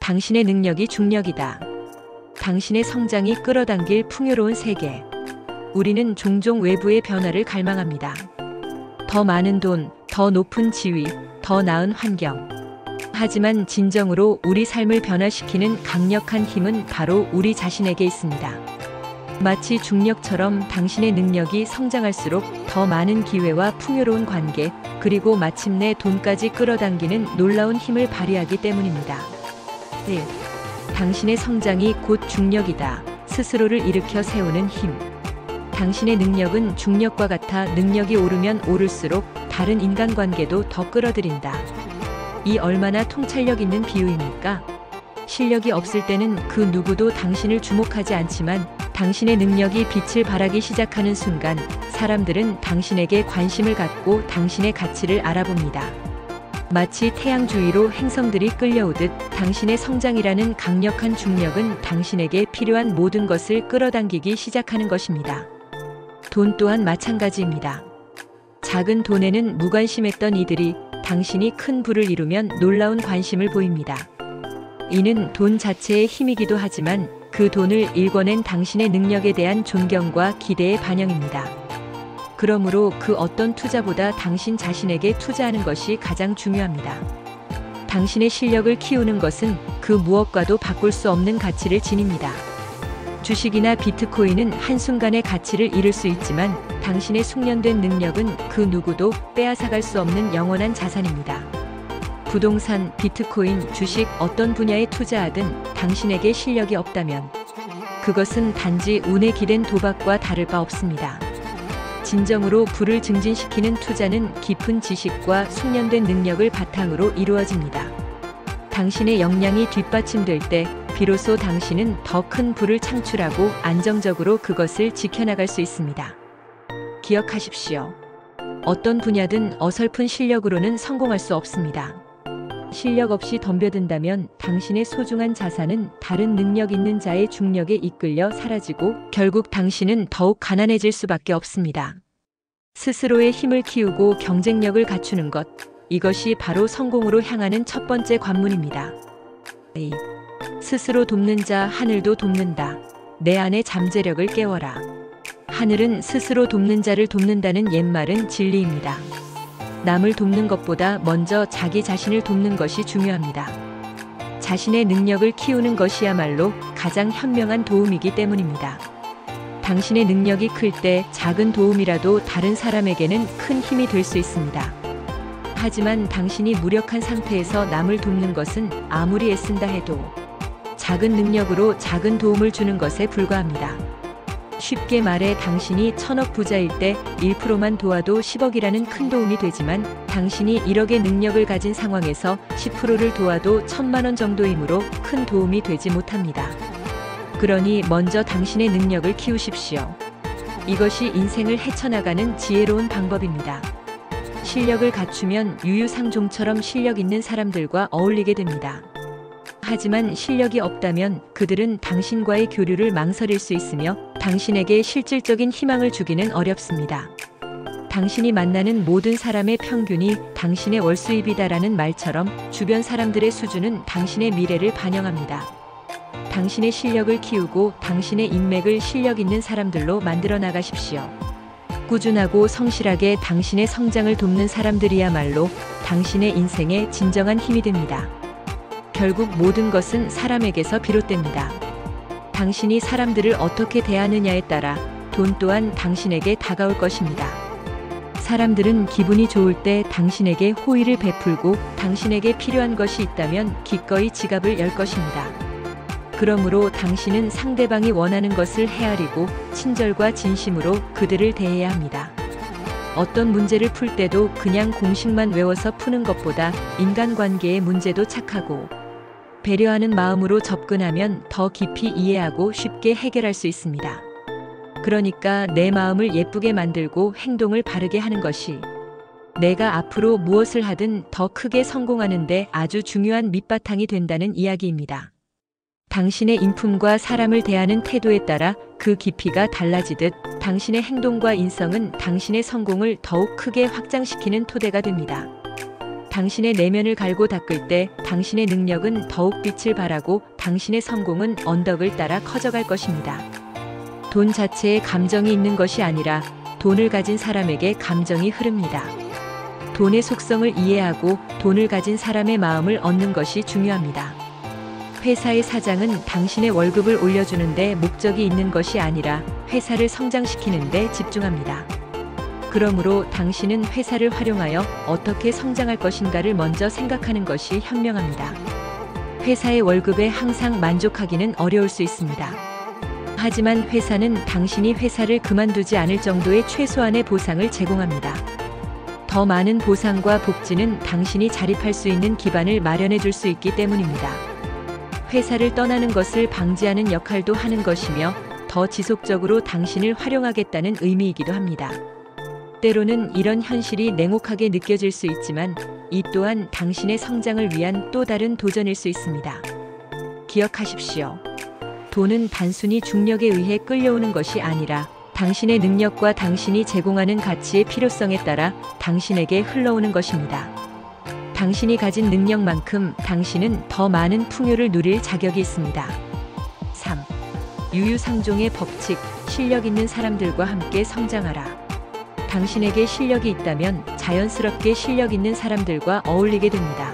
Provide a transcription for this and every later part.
당신의 능력이 중력이다. 당신의 성장이 끌어당길 풍요로운 세계. 우리는 종종 외부의 변화를 갈망합니다. 더 많은 돈, 더 높은 지위, 더 나은 환경. 하지만 진정으로 우리 삶을 변화시키는 강력한 힘은 바로 우리 자신에게 있습니다. 마치 중력처럼 당신의 능력이 성장할수록 더 많은 기회와 풍요로운 관계, 그리고 마침내 돈까지 끌어당기는 놀라운 힘을 발휘하기 때문입니다. 1. 당신의 성장이 곧 중력이다. 스스로를 일으켜 세우는 힘. 당신의 능력은 중력과 같아 능력이 오르면 오를수록 다른 인간관계도 더 끌어들인다. 이 얼마나 통찰력 있는 비유입니까? 실력이 없을 때는 그 누구도 당신을 주목하지 않지만 당신의 능력이 빛을 발하기 시작하는 순간 사람들은 당신에게 관심을 갖고 당신의 가치를 알아봅니다. 마치 태양 주위로 행성들이 끌려오듯 당신의 성장이라는 강력한 중력은 당신에게 필요한 모든 것을 끌어당기기 시작하는 것입니다. 돈 또한 마찬가지입니다. 작은 돈에는 무관심했던 이들이 당신이 큰 부를 이루면 놀라운 관심을 보입니다. 이는 돈 자체의 힘이기도 하지만 그 돈을 일궈낸 당신의 능력에 대한 존경과 기대의 반영입니다. 그러므로 그 어떤 투자보다 당신 자신에게 투자하는 것이 가장 중요합니다. 당신의 실력을 키우는 것은 그 무엇과도 바꿀 수 없는 가치를 지닙니다. 주식이나 비트코인은 한순간의 가치를 잃을 수 있지만 당신의 숙련된 능력은 그 누구도 빼앗아갈 수 없는 영원한 자산입니다. 부동산, 비트코인, 주식 어떤 분야에 투자하든 당신에게 실력이 없다면 그것은 단지 운에 기댄 도박과 다를 바 없습니다. 진정으로 부를 증진시키는 투자는 깊은 지식과 숙련된 능력을 바탕으로 이루어집니다. 당신의 역량이 뒷받침될 때 비로소 당신은 더 큰 부를 창출하고 안정적으로 그것을 지켜나갈 수 있습니다. 기억하십시오. 어떤 분야든 어설픈 실력으로는 성공할 수 없습니다. 실력 없이 덤벼든다면 당신의 소중한 자산은 다른 능력 있는 자의 중력에 이끌려 사라지고 결국 당신은 더욱 가난해질 수밖에 없습니다. 스스로의 힘을 키우고 경쟁력을 갖추는 것, 이것이 바로 성공으로 향하는 첫 번째 관문입니다. 스스로 돕는 자 하늘도 돕는다. 내 안의 잠재력을 깨워라. 하늘은 스스로 돕는 자를 돕는다는 옛말은 진리입니다. 남을 돕는 것보다 먼저 자기 자신을 돕는 것이 중요합니다. 자신의 능력을 키우는 것이야말로 가장 현명한 도움이기 때문입니다. 당신의 능력이 클 때 작은 도움이라도 다른 사람에게는 큰 힘이 될 수 있습니다. 하지만 당신이 무력한 상태에서 남을 돕는 것은 아무리 애쓴다 해도 작은 능력으로 작은 도움을 주는 것에 불과합니다. 쉽게 말해 당신이 1000억 부자일 때 1%만 도와도 10억이라는 큰 도움이 되지만 당신이 1억의 능력을 가진 상황에서 10%를 도와도 1000만 원 정도이므로 큰 도움이 되지 못합니다. 그러니 먼저 당신의 능력을 키우십시오. 이것이 인생을 헤쳐나가는 지혜로운 방법입니다. 실력을 갖추면 유유상종처럼 실력 있는 사람들과 어울리게 됩니다. 하지만 실력이 없다면 그들은 당신과의 교류를 망설일 수 있으며 당신에게 실질적인 희망을 주기는 어렵습니다. 당신이 만나는 모든 사람의 평균이 당신의 월수입이다라는 말처럼 주변 사람들의 수준은 당신의 미래를 반영합니다. 당신의 실력을 키우고 당신의 인맥을 실력 있는 사람들로 만들어 나가십시오. 꾸준하고 성실하게 당신의 성장을 돕는 사람들이야말로 당신의 인생의 진정한 힘이 됩니다. 결국 모든 것은 사람에게서 비롯됩니다. 당신이 사람들을 어떻게 대하느냐에 따라 돈 또한 당신에게 다가올 것입니다. 사람들은 기분이 좋을 때 당신에게 호의를 베풀고 당신에게 필요한 것이 있다면 기꺼이 지갑을 열 것입니다. 그러므로 당신은 상대방이 원하는 것을 헤아리고 친절과 진심으로 그들을 대해야 합니다. 어떤 문제를 풀 때도 그냥 공식만 외워서 푸는 것보다 인간관계의 문제도 착하고 배려하는 마음으로 접근하면 더 깊이 이해하고 쉽게 해결할 수 있습니다. 그러니까 내 마음을 예쁘게 만들고 행동을 바르게 하는 것이 내가 앞으로 무엇을 하든 더 크게 성공하는데 아주 중요한 밑바탕이 된다는 이야기입니다. 당신의 인품과 사람을 대하는 태도에 따라 그 깊이가 달라지듯 당신의 행동과 인성은 당신의 성공을 더욱 크게 확장시키는 토대가 됩니다. 당신의 내면을 갈고 닦을 때 당신의 능력은 더욱 빛을 발하고 당신의 성공은 언덕을 따라 커져갈 것입니다. 돈 자체에 감정이 있는 것이 아니라 돈을 가진 사람에게 감정이 흐릅니다. 돈의 속성을 이해하고 돈을 가진 사람의 마음을 얻는 것이 중요합니다. 회사의 사장은 당신의 월급을 올려주는 데 목적이 있는 것이 아니라 회사를 성장시키는 데 집중합니다. 그러므로 당신은 회사를 활용하여 어떻게 성장할 것인가를 먼저 생각하는 것이 현명합니다. 회사의 월급에 항상 만족하기는 어려울 수 있습니다. 하지만 회사는 당신이 회사를 그만두지 않을 정도의 최소한의 보상을 제공합니다. 더 많은 보상과 복지는 당신이 자립할 수 있는 기반을 마련해 줄 수 있기 때문입니다. 회사를 떠나는 것을 방지하는 역할도 하는 것이며 더 지속적으로 당신을 활용하겠다는 의미이기도 합니다. 때로는 이런 현실이 냉혹하게 느껴질 수 있지만 이 또한 당신의 성장을 위한 또 다른 도전일 수 있습니다. 기억하십시오. 돈은 단순히 중력에 의해 끌려오는 것이 아니라 당신의 능력과 당신이 제공하는 가치의 필요성에 따라 당신에게 흘러오는 것입니다. 당신이 가진 능력만큼 당신은 더 많은 풍요를 누릴 자격이 있습니다. 3. 유유상종의 법칙, 실력 있는 사람들과 함께 성장하라. 당신에게 실력이 있다면 자연스럽게 실력 있는 사람들과 어울리게 됩니다.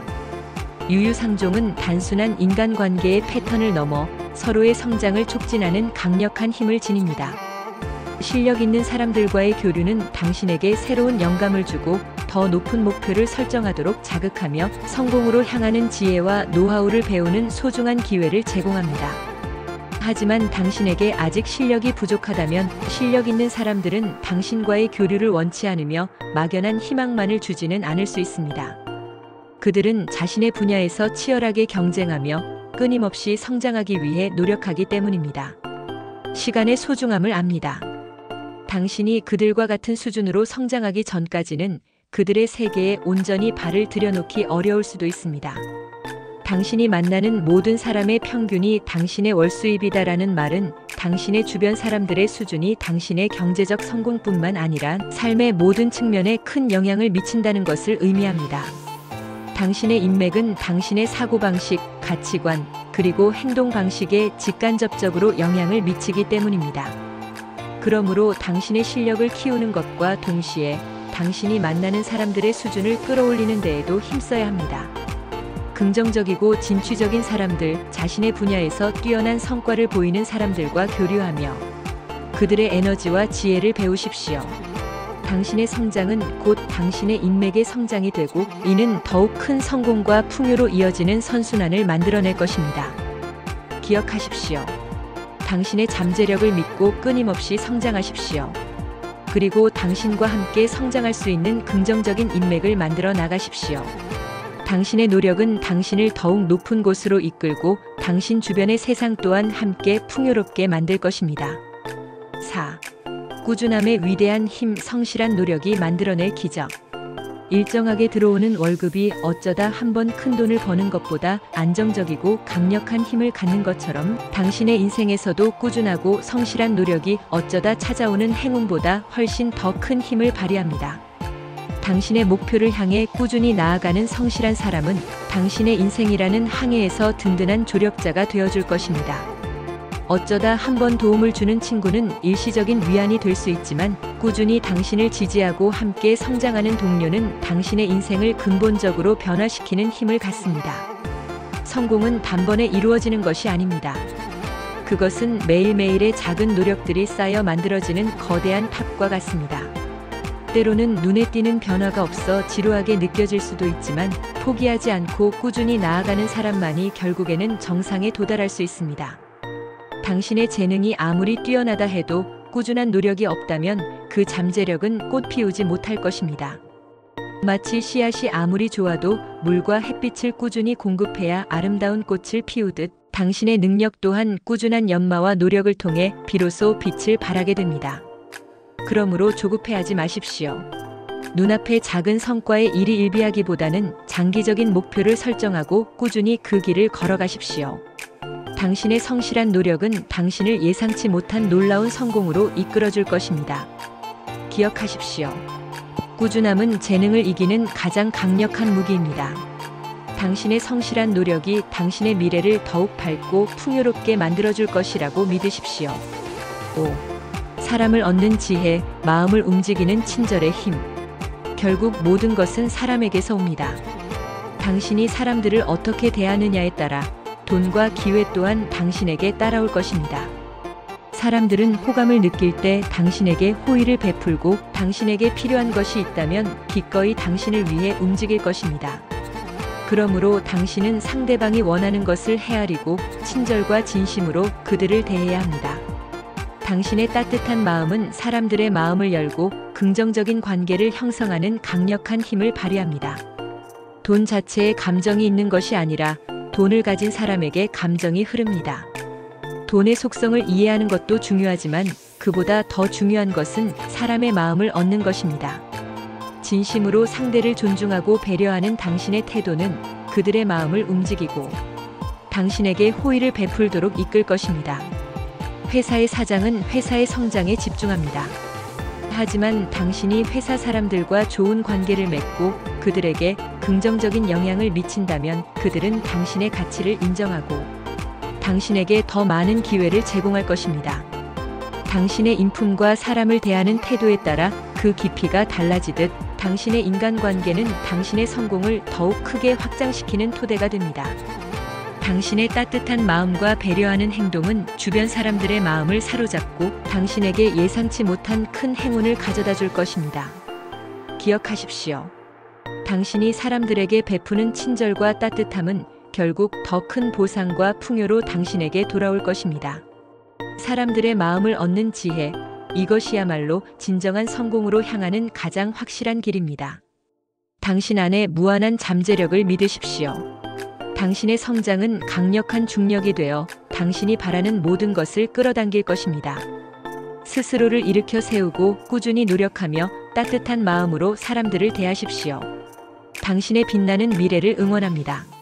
유유상종은 단순한 인간관계의 패턴을 넘어 서로의 성장을 촉진하는 강력한 힘을 지닙니다. 실력 있는 사람들과의 교류는 당신에게 새로운 영감을 주고 더 높은 목표를 설정하도록 자극하며 성공으로 향하는 지혜와 노하우를 배우는 소중한 기회를 제공합니다. 하지만 당신에게 아직 실력이 부족하다면 실력 있는 사람들은 당신과의 교류를 원치 않으며 막연한 희망만을 주지는 않을 수 있습니다. 그들은 자신의 분야에서 치열하게 경쟁하며 끊임없이 성장하기 위해 노력하기 때문입니다. 시간의 소중함을 압니다. 당신이 그들과 같은 수준으로 성장하기 전까지는 그들의 세계에 온전히 발을 들여놓기 어려울 수도 있습니다. 당신이 만나는 모든 사람의 평균이 당신의 월수입이다라는 말은 당신의 주변 사람들의 수준이 당신의 경제적 성공뿐만 아니라 삶의 모든 측면에 큰 영향을 미친다는 것을 의미합니다. 당신의 인맥은 당신의 사고방식, 가치관, 그리고 행동 방식에 직간접적으로 영향을 미치기 때문입니다. 그러므로 당신의 실력을 키우는 것과 동시에 당신이 만나는 사람들의 수준을 끌어올리는 데에도 힘써야 합니다. 긍정적이고 진취적인 사람들, 자신의 분야에서 뛰어난 성과를 보이는 사람들과 교류하며 그들의 에너지와 지혜를 배우십시오. 당신의 성장은 곧 당신의 인맥의 성장이 되고 이는 더욱 큰 성공과 풍요로 이어지는 선순환을 만들어낼 것입니다. 기억하십시오. 당신의 잠재력을 믿고 끊임없이 성장하십시오. 그리고 당신과 함께 성장할 수 있는 긍정적인 인맥을 만들어 나가십시오. 당신의 노력은 당신을 더욱 높은 곳으로 이끌고 당신 주변의 세상 또한 함께 풍요롭게 만들 것입니다. 4. 꾸준함의 위대한 힘, 성실한 노력이 만들어낼 기적. 일정하게 들어오는 월급이 어쩌다 한번 큰 돈을 버는 것보다 안정적이고 강력한 힘을 갖는 것처럼 당신의 인생에서도 꾸준하고 성실한 노력이 어쩌다 찾아오는 행운보다 훨씬 더 큰 힘을 발휘합니다. 당신의 목표를 향해 꾸준히 나아가는 성실한 사람은 당신의 인생이라는 항해에서 든든한 조력자가 되어줄 것입니다. 어쩌다 한번 도움을 주는 친구는 일시적인 위안이 될 수 있지만 꾸준히 당신을 지지하고 함께 성장하는 동료는 당신의 인생을 근본적으로 변화시키는 힘을 갖습니다. 성공은 단번에 이루어지는 것이 아닙니다. 그것은 매일매일의 작은 노력들이 쌓여 만들어지는 거대한 탑과 같습니다. 때로는 눈에 띄는 변화가 없어 지루하게 느껴질 수도 있지만 포기하지 않고 꾸준히 나아가는 사람만이 결국에는 정상에 도달할 수 있습니다. 당신의 재능이 아무리 뛰어나다 해도 꾸준한 노력이 없다면 그 잠재력은 꽃 피우지 못할 것입니다. 마치 씨앗이 아무리 좋아도 물과 햇빛을 꾸준히 공급해야 아름다운 꽃을 피우듯 당신의 능력 또한 꾸준한 연마와 노력을 통해 비로소 빛을 발하게 됩니다. 그러므로 조급해하지 마십시오. 눈앞의 작은 성과에 일희일비하기보다는 장기적인 목표를 설정하고 꾸준히 그 길을 걸어가십시오. 당신의 성실한 노력은 당신을 예상치 못한 놀라운 성공으로 이끌어줄 것입니다. 기억하십시오. 꾸준함은 재능을 이기는 가장 강력한 무기입니다. 당신의 성실한 노력이 당신의 미래를 더욱 밝고 풍요롭게 만들어줄 것이라고 믿으십시오. 5. 사람을 얻는 지혜, 마음을 움직이는 친절의 힘. 결국 모든 것은 사람에게서 옵니다. 당신이 사람들을 어떻게 대하느냐에 따라 돈과 기회 또한 당신에게 따라올 것입니다. 사람들은 호감을 느낄 때 당신에게 호의를 베풀고 당신에게 필요한 것이 있다면 기꺼이 당신을 위해 움직일 것입니다. 그러므로 당신은 상대방이 원하는 것을 헤아리고 친절과 진심으로 그들을 대해야 합니다. 당신의 따뜻한 마음은 사람들의 마음을 열고 긍정적인 관계를 형성하는 강력한 힘을 발휘합니다. 돈 자체에 감정이 있는 것이 아니라 돈을 가진 사람에게 감정이 흐릅니다. 돈의 속성을 이해하는 것도 중요하지만 그보다 더 중요한 것은 사람의 마음을 얻는 것입니다. 진심으로 상대를 존중하고 배려하는 당신의 태도는 그들의 마음을 움직이고 당신에게 호의를 베풀도록 이끌 것입니다. 회사의 사장은 회사의 성장에 집중합니다. 하지만 당신이 회사 사람들과 좋은 관계를 맺고 그들에게 긍정적인 영향을 미친다면 그들은 당신의 가치를 인정하고 당신에게 더 많은 기회를 제공할 것입니다. 당신의 인품과 사람을 대하는 태도에 따라 그 깊이가 달라지듯 당신의 인간관계는 당신의 성공을 더욱 크게 확장시키는 토대가 됩니다. 당신의 따뜻한 마음과 배려하는 행동은 주변 사람들의 마음을 사로잡고 당신에게 예상치 못한 큰 행운을 가져다 줄 것입니다. 기억하십시오. 당신이 사람들에게 베푸는 친절과 따뜻함은 결국 더 큰 보상과 풍요로 당신에게 돌아올 것입니다. 사람들의 마음을 얻는 지혜, 이것이야말로 진정한 성공으로 향하는 가장 확실한 길입니다. 당신 안에 무한한 잠재력을 믿으십시오. 당신의 성장은 강력한 중력이 되어 당신이 바라는 모든 것을 끌어당길 것입니다. 스스로를 일으켜 세우고 꾸준히 노력하며 따뜻한 마음으로 사람들을 대하십시오. 당신의 빛나는 미래를 응원합니다.